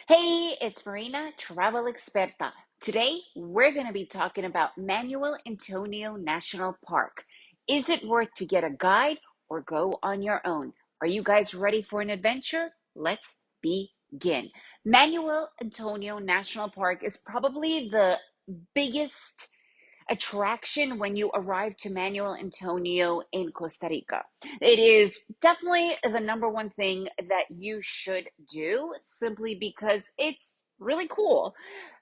Hey, it's Marina, Travel Experta. Today, we're going to be talking about Manuel Antonio National Park. Is it worth to get a guide or go on your own? Are you guys ready for an adventure? Let's begin. Manuel Antonio National Park is probably the biggest attraction when you arrive to Manuel Antonio in Costa Rica. It is definitely the number one thing that you should do simply because it's really cool.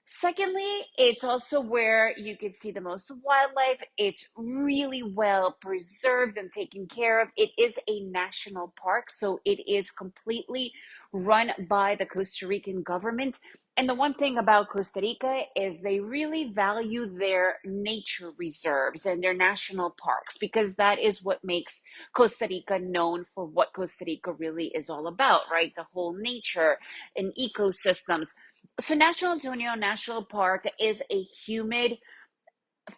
Secondly, it's also where you can see the most wildlife. It's really well preserved and taken care of. It is a national park, so it is completely run by the Costa Rican government. And the one thing about Costa Rica is they really value their nature reserves and their national parks because that is what makes Costa Rica known for what Costa Rica really is all about, right? The whole nature and ecosystems. So National Antonio National Park is a humid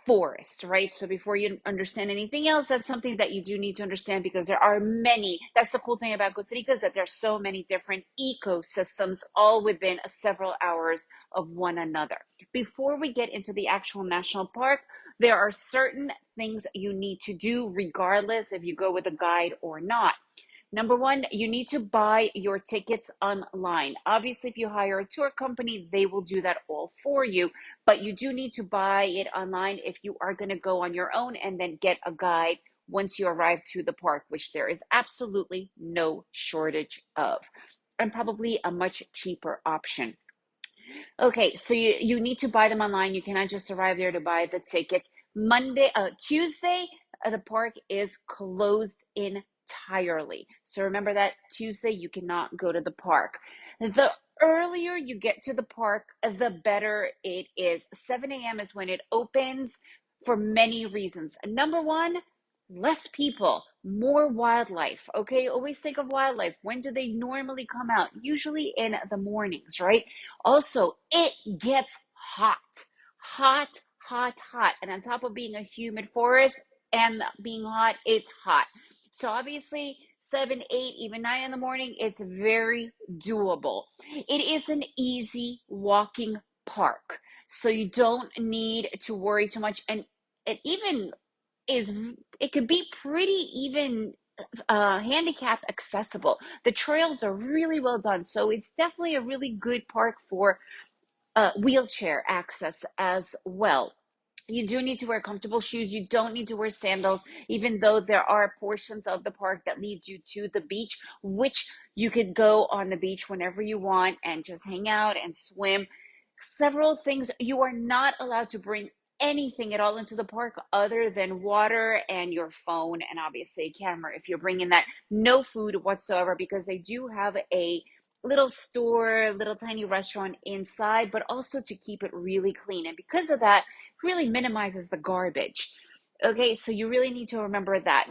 forest, right? So before you understand anything else, that's something that you do need to understand because there are many. That's the cool thing about Costa Rica is that there's so many different ecosystems all within several hours of one another. Before we get into the actual national park, there are certain things you need to do regardless if you go with a guide or not. Number one, you need to buy your tickets online. Obviously, if you hire a tour company, they will do that all for you, but you do need to buy it online if you are going to go on your own and then get a guide once you arrive to the park, which there is absolutely no shortage of, and probably a much cheaper option. Okay, so you need to buy them online. You cannot just arrive there to buy the tickets. Tuesday, the park is closed entirely. So remember that Tuesday you cannot go to the park. The earlier you get to the park, the better it is. 7 a.m. is when it opens for many reasons. Number one, less people, more wildlife. Okay, always think of wildlife. When do they normally come out? Usually in the mornings, right? Also, it gets hot, hot, hot, hot. And on top of being a humid forest and being hot, it's hot. So obviously, 7, 8, even 9 in the morning, it's very doable. It is an easy walking park. So you don't need to worry too much. And it even is, it could be pretty even handicap accessible. The trails are really well done. So it's definitely a really good park for wheelchair access as well. You do need to wear comfortable shoes. You don't need to wear sandals, even though there are portions of the park that leads you to the beach, which you could go on the beach whenever you want and just hang out and swim. Several things. You are not allowed to bring anything at all into the park other than water and your phone and obviously a camera if you're bringing that. No food whatsoever because they do have a little store, little tiny restaurant inside, but also to keep it really clean. And because of that, really minimizes the garbage. Okay, so you really need to remember that.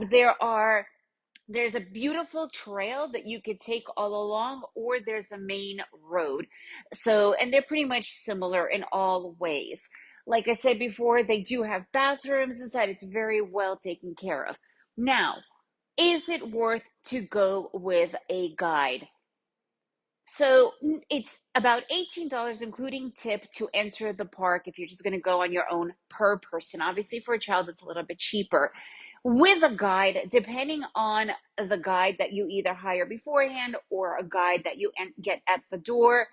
There's a beautiful trail that you could take all along, or there's a main road. So, and they're pretty much similar in all ways. Like I said before, they do have bathrooms inside. It's very well taken care of. Now, is it worth to go with a guide? So it's about $18, including tip, to enter the park if you're just going to go on your own per person. Obviously, for a child, it's a little bit cheaper. With a guide, depending on the guide that you either hire beforehand or a guide that you get at the door,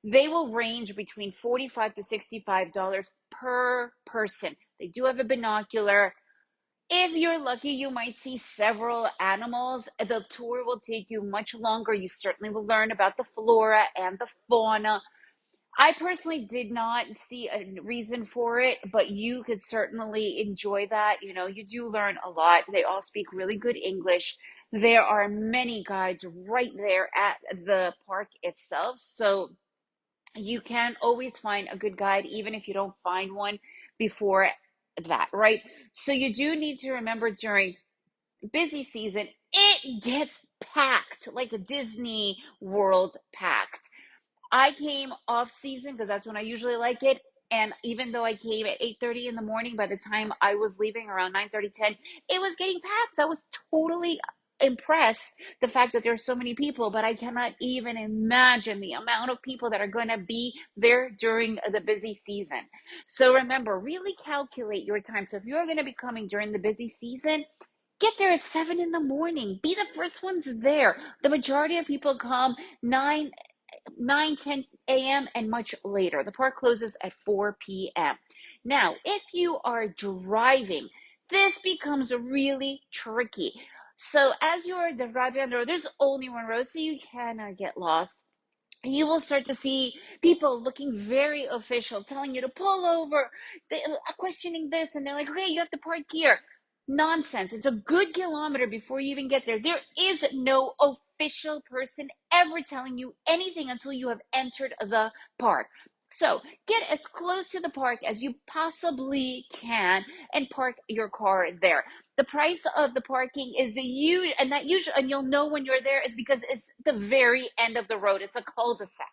they will range between $45 to $65 per person. They do have a binocular. If you're lucky, you might see several animals. The tour will take you much longer. You certainly will learn about the flora and the fauna. I personally did not see a reason for it, but you could certainly enjoy that. You know, you do learn a lot. They all speak really good English. There are many guides right there at the park itself. So you can always find a good guide, even if you don't find one before that, right? So you do need to remember during busy season, it gets packed like a Disney World packed. I came off season because that's when I usually like it. And even though I came at 8:30 in the morning, by the time I was leaving around 9:30, 10, it was getting packed. I was totally impressed the fact that there's so many people, but I cannot even imagine the amount of people that are going to be there during the busy season. So remember, really calculate your time. So if you're going to be coming during the busy season, get there at 7 in the morning. Be the first ones there. The majority of people come 9, 10 a.m. and much later. The park closes at 4 p.m. Now, if you are driving, this becomes really tricky. So as you're driving on the road, there's only one road, so you cannot get lost. You will start to see people looking very official, telling you to pull over, questioning this, and they're like, okay, you have to park here. Nonsense. It's a good kilometer before you even get there. There is no official person ever telling you anything until you have entered the park. So get as close to the park as you possibly can and park your car there. The price of the parking is the huge, and that usually, and you'll know when you're there is because it's the very end of the road. It's a cul-de-sac.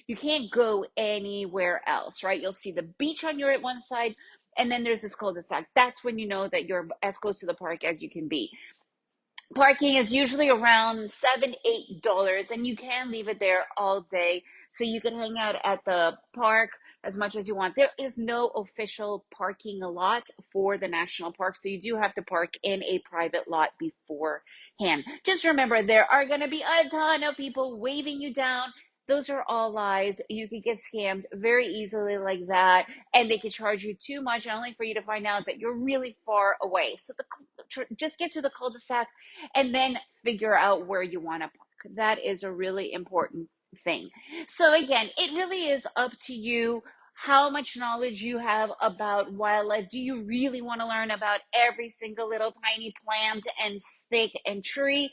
You can't go anywhere else, right? You'll see the beach on your one side, and then there's this cul-de-sac. That's when you know that you're as close to the park as you can be. Parking is usually around $7, $8, and you can leave it there all day. So you can hang out at the park as much as you want. There is no official parking lot for the national park, so you do have to park in a private lot beforehand. Just remember, there are going to be a ton of people waving you down. Those are all lies. You could get scammed very easily like that, and they could charge you too much, only for you to find out that you're really far away. So just get to the cul-de-sac and then figure out where you want to park. That is a really important thing. So again, it really is up to you how much knowledge you have about wildlife. Do you really want to learn about every single little tiny plant and stick and tree?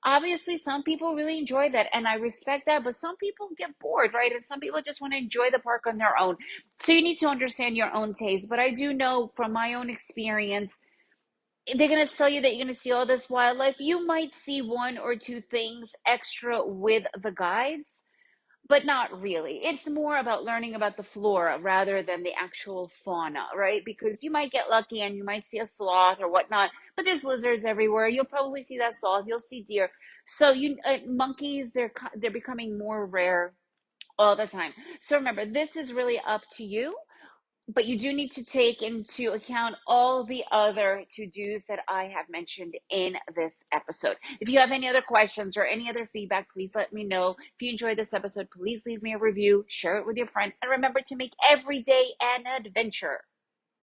Obviously, some people really enjoy that, and I respect that, but some people get bored, right? And some people just want to enjoy the park on their own. So you need to understand your own taste. But I do know from my own experience, they're going to tell you that you're going to see all this wildlife. You might see one or two things extra with the guides, but not really. It's more about learning about the flora rather than the actual fauna, right? Because you might get lucky and you might see a sloth or whatnot, but there's lizards everywhere. You'll probably see that sloth. You'll see deer. So monkeys, they're becoming more rare all the time. So remember, this is really up to you, but you do need to take into account all the other to-dos that I have mentioned in this episode. If you have any other questions or any other feedback, please let me know. If you enjoyed this episode, please leave me a review, share it with your friend, and remember to make every day an adventure.